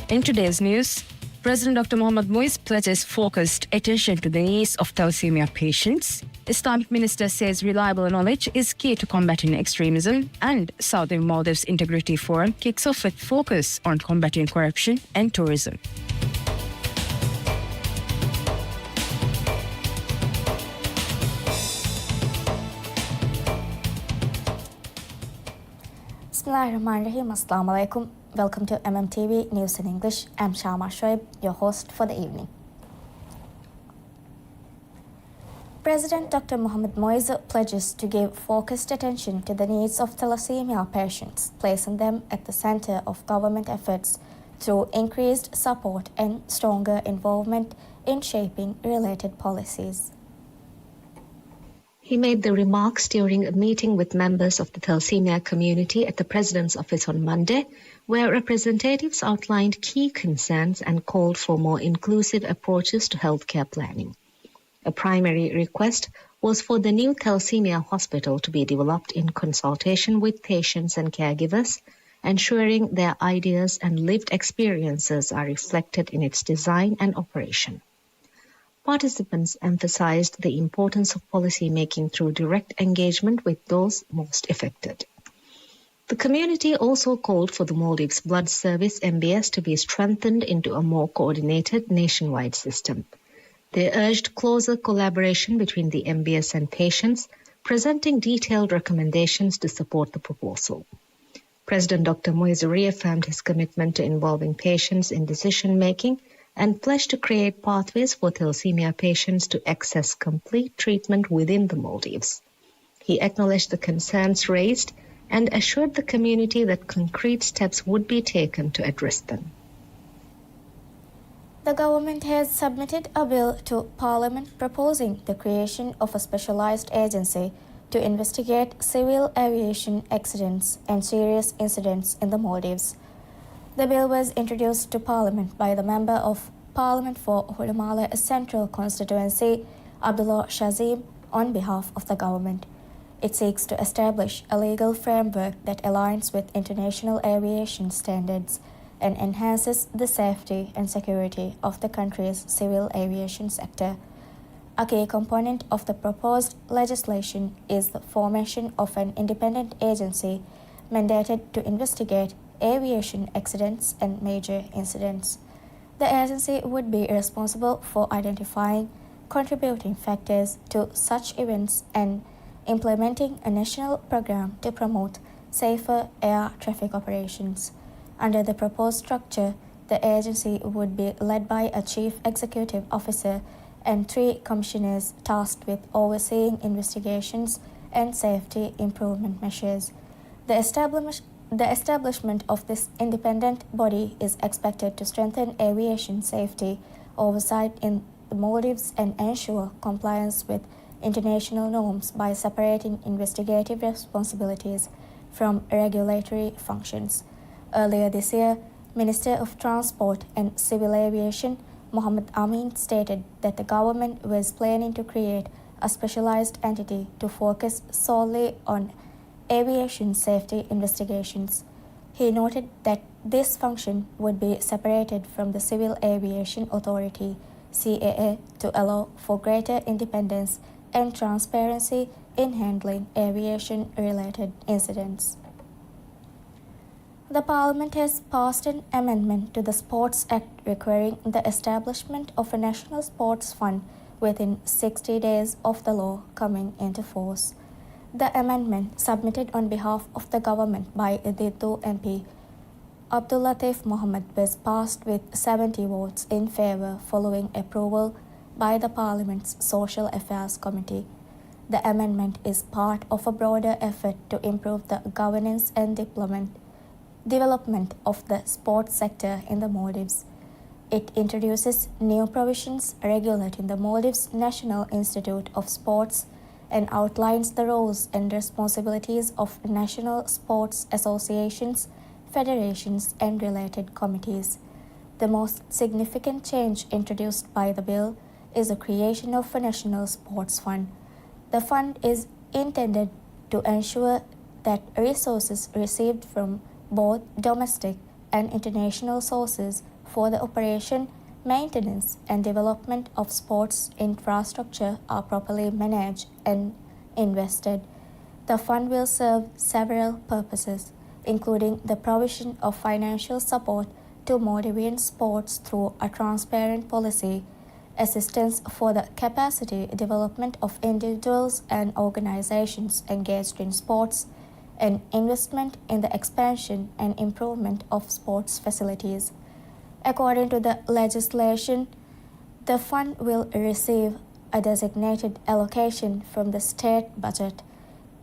In today's news, President Dr. Mohammad Muiz pledges focused attention to the needs of thalassemia patients. Islamic minister says reliable knowledge is key to combating extremism, and Southern Maldives Integrity Forum kicks off with focus on combating corruption and tourism. Bismillahirrahmanirrahim. Assalamu alaikum. Welcome to MMTV News in English. I'm Shama Shoaib, your host for the evening. President Dr. Mohammad Muiz pledges to give focused attention to the needs of thalassemia patients, placing them at the center of government efforts through increased support and stronger involvement in shaping related policies. He made the remarks during a meeting with members of the thalassemia community at the President's office on Monday, where representatives outlined key concerns and called for more inclusive approaches to healthcare planning. A primary request was for the new thalassemia hospital to be developed in consultation with patients and caregivers, ensuring their ideas and lived experiences are reflected in its design and operation. Participants emphasized the importance of policy making through direct engagement with those most affected. The community also called for the Maldives Blood Service MBS to be strengthened into a more coordinated nationwide system. They urged closer collaboration between the MBS and patients, presenting detailed recommendations to support the proposal. President Dr. Muiz reaffirmed his commitment to involving patients in decision-making and pledged to create pathways for thalassemia patients to access complete treatment within the Maldives. He acknowledged the concerns raised and assured the community that concrete steps would be taken to address them. The government has submitted a bill to Parliament proposing the creation of a specialized agency to investigate civil aviation accidents and serious incidents in the Maldives. The bill was introduced to Parliament by the Member of Parliament for Hurumala Central Constituency, Abdullah Shazim, on behalf of the government. It seeks to establish a legal framework that aligns with international aviation standards and enhances the safety and security of the country's civil aviation sector. A key component of the proposed legislation is the formation of an independent agency mandated to investigate aviation accidents and major incidents. The agency would be responsible for identifying contributing factors to such events and implementing a national program to promote safer air traffic operations. Under the proposed structure, the agency would be led by a chief executive officer and 3 commissioners tasked with overseeing investigations and safety improvement measures. The establishment of this independent body is expected to strengthen aviation safety oversight in the Maldives and ensure compliance with international norms by separating investigative responsibilities from regulatory functions. Earlier this year, Minister of Transport and Civil Aviation Mohammed Amin stated that the government was planning to create a specialized entity to focus solely on aviation safety investigations. He noted that this function would be separated from the Civil Aviation Authority (CAA) to allow for greater independence and transparency in handling aviation-related incidents. The Parliament has passed an amendment to the Sports Act requiring the establishment of a national sports fund within 60 days of the law coming into force. The amendment, submitted on behalf of the government by Editu MP Abdul Latif Mohammed, was passed with 70 votes in favour following approval by the Parliament's Social Affairs Committee. The amendment is part of a broader effort to improve the governance and development of the sports sector in the Maldives. It introduces new provisions regulating the Maldives National Institute of Sports and outlines the roles and responsibilities of national sports associations, federations, and related committees. The most significant change introduced by the bill is the creation of a national sports fund. The fund is intended to ensure that resources received from both domestic and international sources for the operation, maintenance, and development of sports infrastructure are properly managed and invested. The fund will serve several purposes, including the provision of financial support to motivate sports through a transparent policy, assistance for the capacity development of individuals and organizations engaged in sports, and investment in the expansion and improvement of sports facilities. According to the legislation, the fund will receive a designated allocation from the state budget.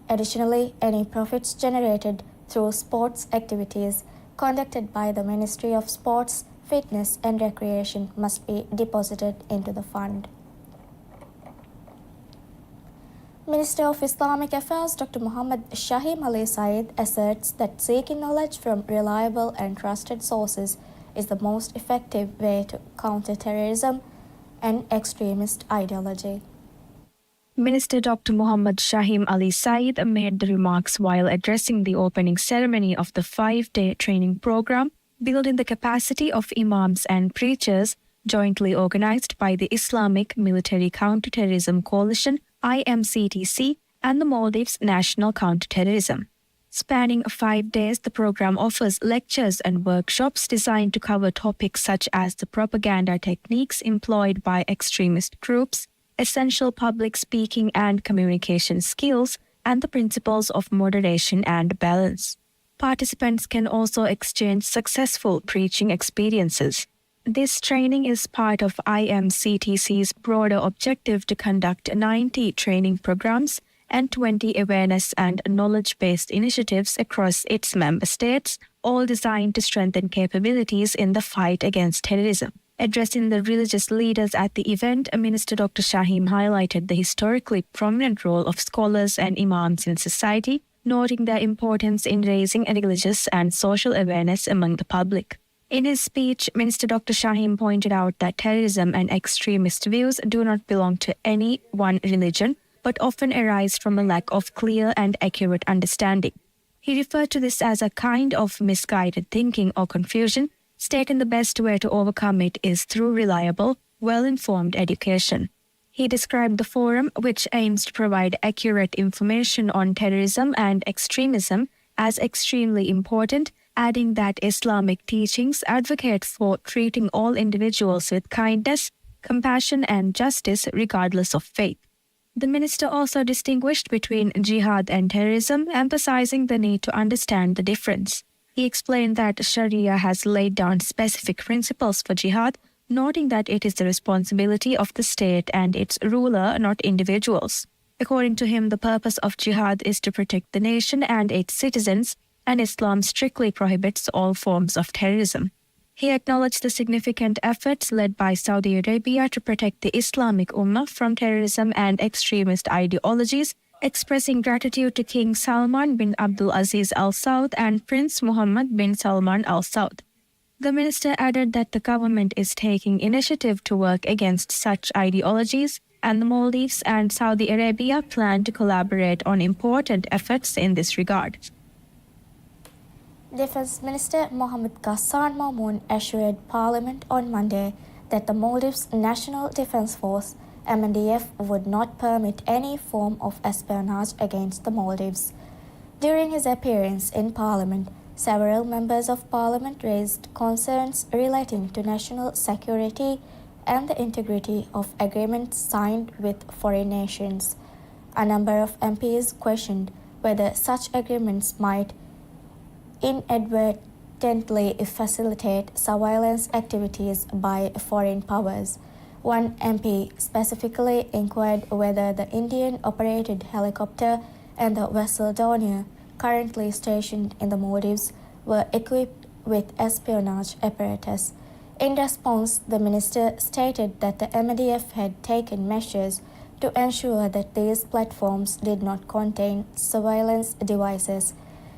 Additionally, any profits generated through sports activities conducted by the Ministry of Sports, Fitness and Recreation must be deposited into the fund. Minister of Islamic Affairs Dr. Muhammad Shahim Ali Saeed asserts that seeking knowledge from reliable and trusted sources is the most effective way to counter terrorism and extremist ideology. Minister Dr. Muhammad Shahim Ali Saeed made the remarks while addressing the opening ceremony of the 5-day training program, Building the Capacity of Imams and Preachers, jointly organized by the Islamic Military Counterterrorism Coalition, IMCTC, and the Maldives National Counterterrorism. Spanning 5 days, the program offers lectures and workshops designed to cover topics such as the propaganda techniques employed by extremist groups, essential public speaking and communication skills, and the principles of moderation and balance. Participants can also exchange successful preaching experiences. This training is part of IMCTC's broader objective to conduct 90 training programs and 20 awareness and knowledge-based initiatives across its member states, all designed to strengthen capabilities in the fight against terrorism. Addressing the religious leaders at the event, Minister Dr. Shahim highlighted the historically prominent role of scholars and imams in society, noting their importance in raising religious and social awareness among the public. In his speech, Minister Dr. Shahim pointed out that terrorism and extremist views do not belong to any one religion, but often arise from a lack of clear and accurate understanding. He referred to this as a kind of misguided thinking or confusion, stating the best way to overcome it is through reliable, well-informed education. He described the forum, which aims to provide accurate information on terrorism and extremism, as extremely important, adding that Islamic teachings advocate for treating all individuals with kindness, compassion, and justice regardless of faith. The minister also distinguished between jihad and terrorism, emphasizing the need to understand the difference. He explained that Sharia has laid down specific principles for jihad, noting that it is the responsibility of the state and its ruler, not individuals. According to him, the purpose of jihad is to protect the nation and its citizens, and Islam strictly prohibits all forms of terrorism. He acknowledged the significant efforts led by Saudi Arabia to protect the Islamic Ummah from terrorism and extremist ideologies, expressing gratitude to King Salman bin Abdul Aziz Al Saud and Prince Mohammed bin Salman Al Saud. The minister added that the government is taking initiative to work against such ideologies, and the Maldives and Saudi Arabia plan to collaborate on important efforts in this regard. Defense Minister Mohammed Ghassan Mamoon assured Parliament on Monday that the Maldives National Defense Force MNDF would not permit any form of espionage against the Maldives. During his appearance in Parliament, several members of Parliament raised concerns relating to national security and the integrity of agreements signed with foreign nations. A number of MPs questioned whether such agreements might inadvertently facilitate surveillance activities by foreign powers. One MP specifically inquired whether the Indian-operated helicopter and the vessel Dornier, currently stationed in the Maldives, were equipped with espionage apparatus. In response, the minister stated that the MDF had taken measures to ensure that these platforms did not contain surveillance devices.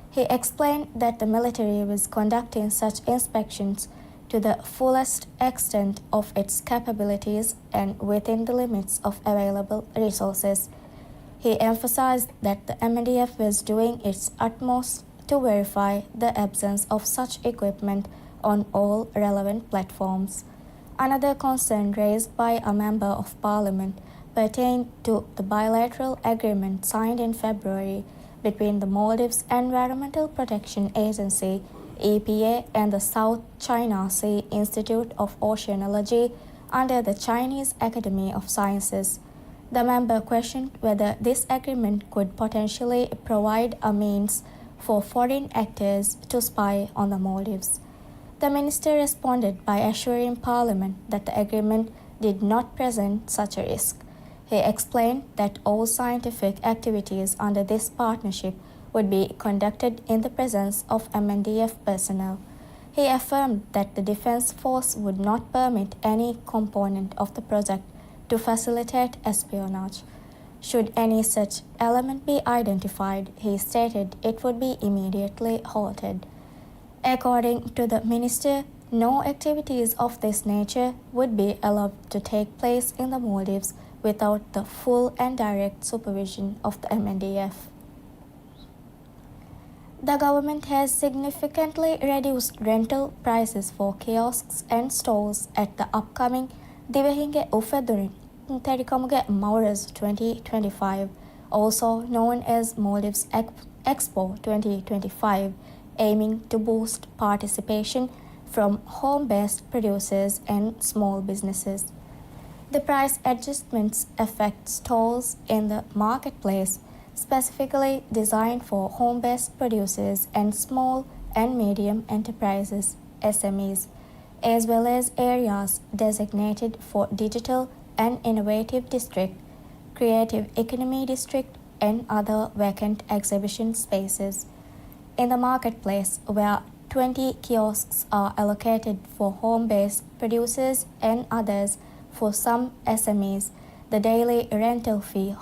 He explained that the military was conducting such inspections to the fullest extent of its capabilities and within the limits of available resources. He emphasized that the MDF was doing its utmost to verify the absence of such equipment on all relevant platforms. Another concern raised by a member of parliament pertained to the bilateral agreement signed in February between the Maldives Environmental Protection Agency EPA and the South China Sea Institute of Oceanology under the Chinese Academy of Sciences. The member questioned whether this agreement could potentially provide a means for foreign actors to spy on the Maldives. The minister responded by assuring Parliament that the agreement did not present such a risk. He explained that all scientific activities under this partnership would be conducted in the presence of MNDF personnel. He affirmed that the Defence Force would not permit any component of the project to facilitate espionage. Should any such element be identified, he stated it would be immediately halted. According to the minister, no activities of this nature would be allowed to take place in the Maldives without the full and direct supervision of the MNDF. The government has significantly reduced rental prices for kiosks and stalls at the upcoming Divehinge Ufedurin Terikamuge Mauras 2025, also known as Maldives Expo 2025, aiming to boost participation from home-based producers and small businesses. The price adjustments affect stalls in the marketplace, specifically designed for home-based producers and small and medium enterprises (SMEs), as well as areas designated for digital and innovative district, creative economy district, and other vacant exhibition spaces. In the marketplace, where 20 kiosks are allocated for home-based producers and others for some SMEs, the daily rental fee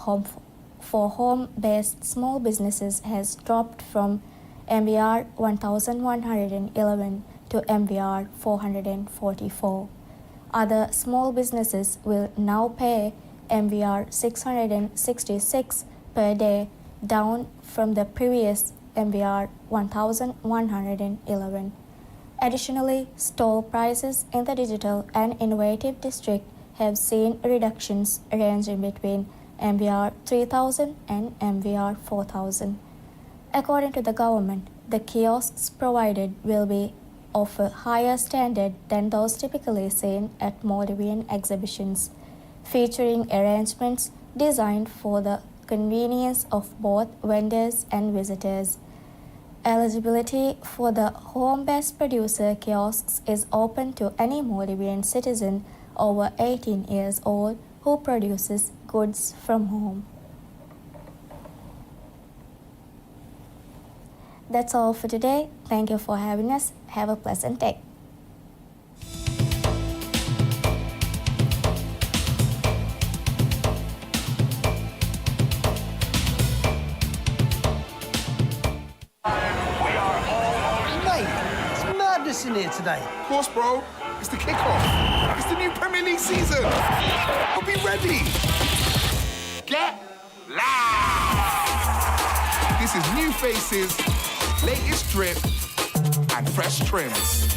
for home-based small businesses has dropped from MBR 1,111 to MBR 444. Other small businesses will now pay MBR 666 per day, down from the previous MBR 1,111. Additionally, stall prices in the digital and innovative district have seen reductions ranging between MBR 3,000 and MBR 4,000. According to the government, the kiosks provided will be of a higher standard than those typically seen at Maldivian exhibitions, featuring arrangements designed for the convenience of both vendors and visitors. Eligibility for the home-based producer kiosks is open to any Maldivian citizen over 18 years old who produces goods from home. That's all for today. Thank you for having us. Have a pleasant day. In here today. Of course, bro. It's the kickoff. It's the new Premier League season. We'll be ready. Get loud. This is new faces, latest drip, and fresh trims.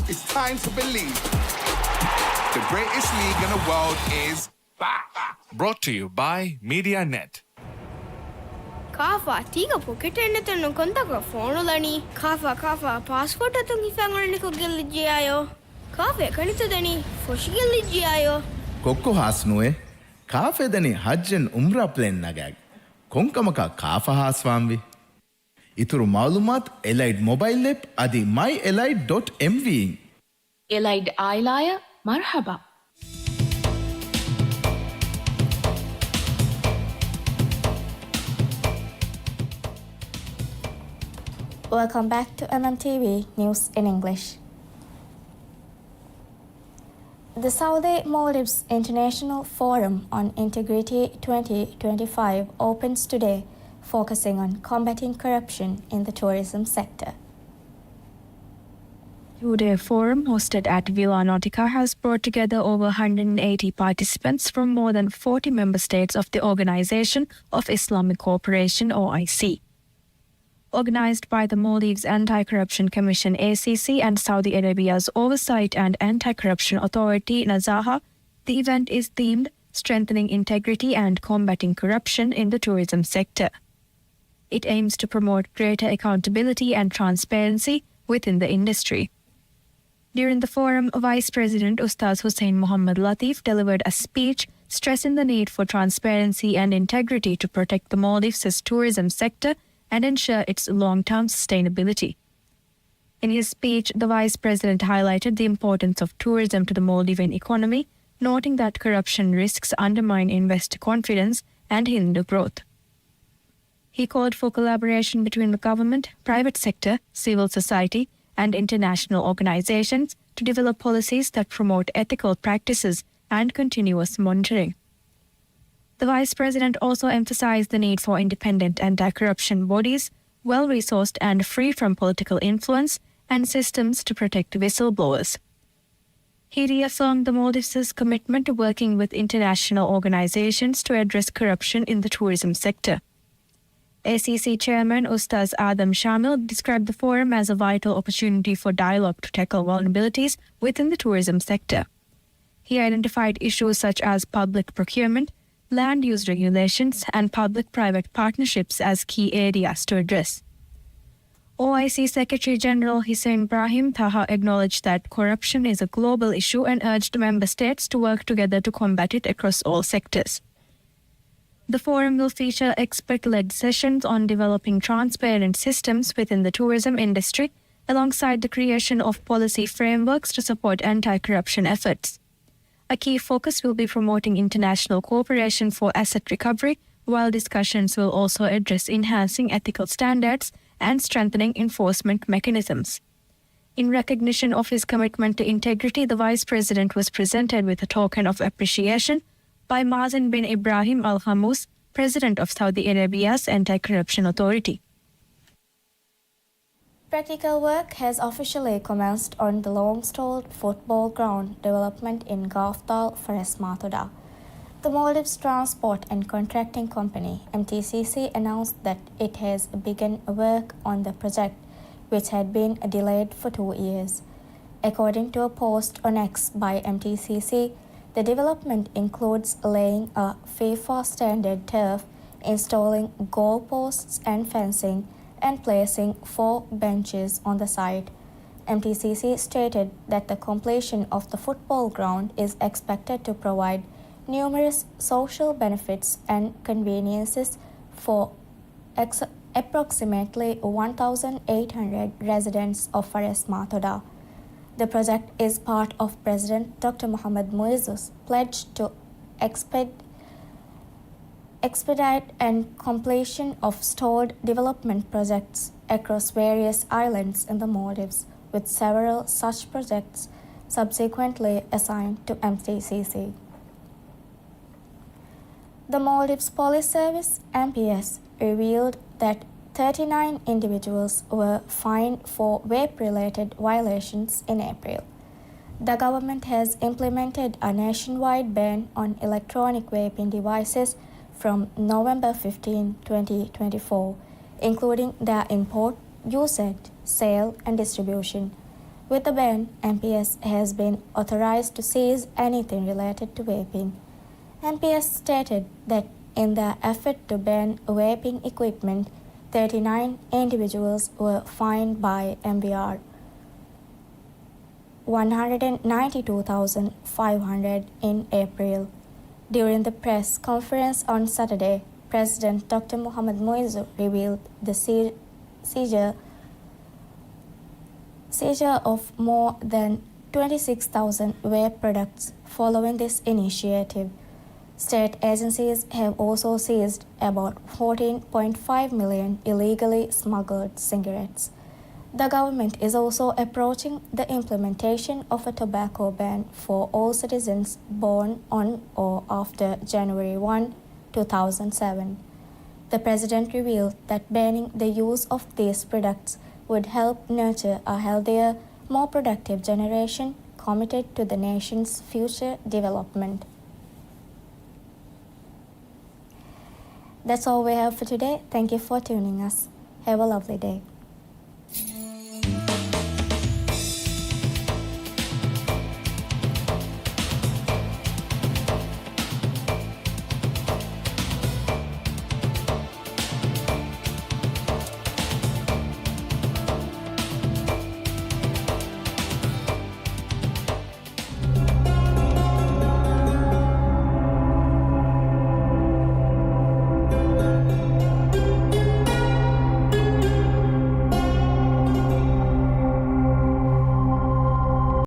It's time to believe. The greatest league in the world is back. Brought to you by MediaNet. Kafa, tiga pocket and the contact phone lani. Kafa, passport at the Fanganico Gilligiayo. Kafe, Kanitani, Foshigilligiayo. Kokko hasnuwe, kafe dani hajjen umra plan nagag. Konkamaka kafa haswamvi. Ituru malumat Elite mobile app adi myelite.mv. Elite Ailaya, marhaba. Welcome back to MMTV News in English. The Saudi Maldives International Forum on Integrity 2025 opens today, focusing on combating corruption in the tourism sector. Two-day forum hosted at Villa Nautica has brought together over 180 participants from more than 40 member states of the Organization of Islamic Cooperation, OIC. Organized by the Maldives Anti-Corruption Commission ACC and Saudi Arabia's Oversight and Anti-Corruption Authority Nazaha, the event is themed Strengthening Integrity and Combating Corruption in the Tourism Sector. It aims to promote greater accountability and transparency within the industry. During the forum, Vice President Ustaz Hussein Mohammad Latif delivered a speech stressing the need for transparency and integrity to protect the Maldives' tourism sector and ensure its long-term sustainability. In his speech, the Vice President highlighted the importance of tourism to the Maldivian economy, noting that corruption risks undermine investor confidence and hinder growth. He called for collaboration between the government, private sector, civil society, and international organizations to develop policies that promote ethical practices and continuous monitoring. The Vice President also emphasized the need for independent anti-corruption bodies, well-resourced and free from political influence, and systems to protect whistleblowers. He reaffirmed the Maldives' commitment to working with international organizations to address corruption in the tourism sector. ACC Chairman Ustaz Adam Shamil described the forum as a vital opportunity for dialogue to tackle vulnerabilities within the tourism sector. He identified issues such as public procurement, land use regulations, and public-private partnerships as key areas to address. OIC Secretary General Hussein Brahim Taha acknowledged that corruption is a global issue and urged member states to work together to combat it across all sectors. The forum will feature expert-led sessions on developing transparent systems within the tourism industry, alongside the creation of policy frameworks to support anti-corruption efforts. A key focus will be promoting international cooperation for asset recovery, while discussions will also address enhancing ethical standards and strengthening enforcement mechanisms. In recognition of his commitment to integrity, the Vice President was presented with a token of appreciation by Mazen bin Ibrahim Al Hamous, President of Saudi Arabia's Anti-Corruption Authority. Practical work has officially commenced on the long-stalled football ground development in Gafdal, Fares Mathoda. The Maldives Transport and Contracting Company, MTCC, announced that it has begun work on the project, which had been delayed for 2 years. According to a post on X by MTCC, the development includes laying a FIFA standard turf, installing goalposts and fencing, and placing 4 benches on the site. MTCC stated that the completion of the football ground is expected to provide numerous social benefits and conveniences for approximately 1,800 residents of Fares Mathoda. The project is part of President Dr. Mohammad Muizzu's pledge to expedite and completion of stalled development projects across various islands in the Maldives, with several such projects subsequently assigned to MTCC. The Maldives Police Service, MPS, revealed that 39 individuals were fined for vape-related violations in April. The government has implemented a nationwide ban on electronic vaping devices from November 15, 2024, including their import, usage, sale, and distribution. With the ban, MPS has been authorized to seize anything related to vaping. MPS stated that in their effort to ban vaping equipment, 39 individuals were fined by MBR 192,500 in April. During the press conference on Saturday, President Dr. Mohammad Muizzu revealed the seizure of more than 26,000 vape products following this initiative. State agencies have also seized about 14.5 million illegally smuggled cigarettes. The government is also approaching the implementation of a tobacco ban for all citizens born on or after January 1, 2007. The president revealed that banning the use of these products would help nurture a healthier, more productive generation committed to the nation's future development. That's all we have for today. Thank you for tuning us. Have a lovely day.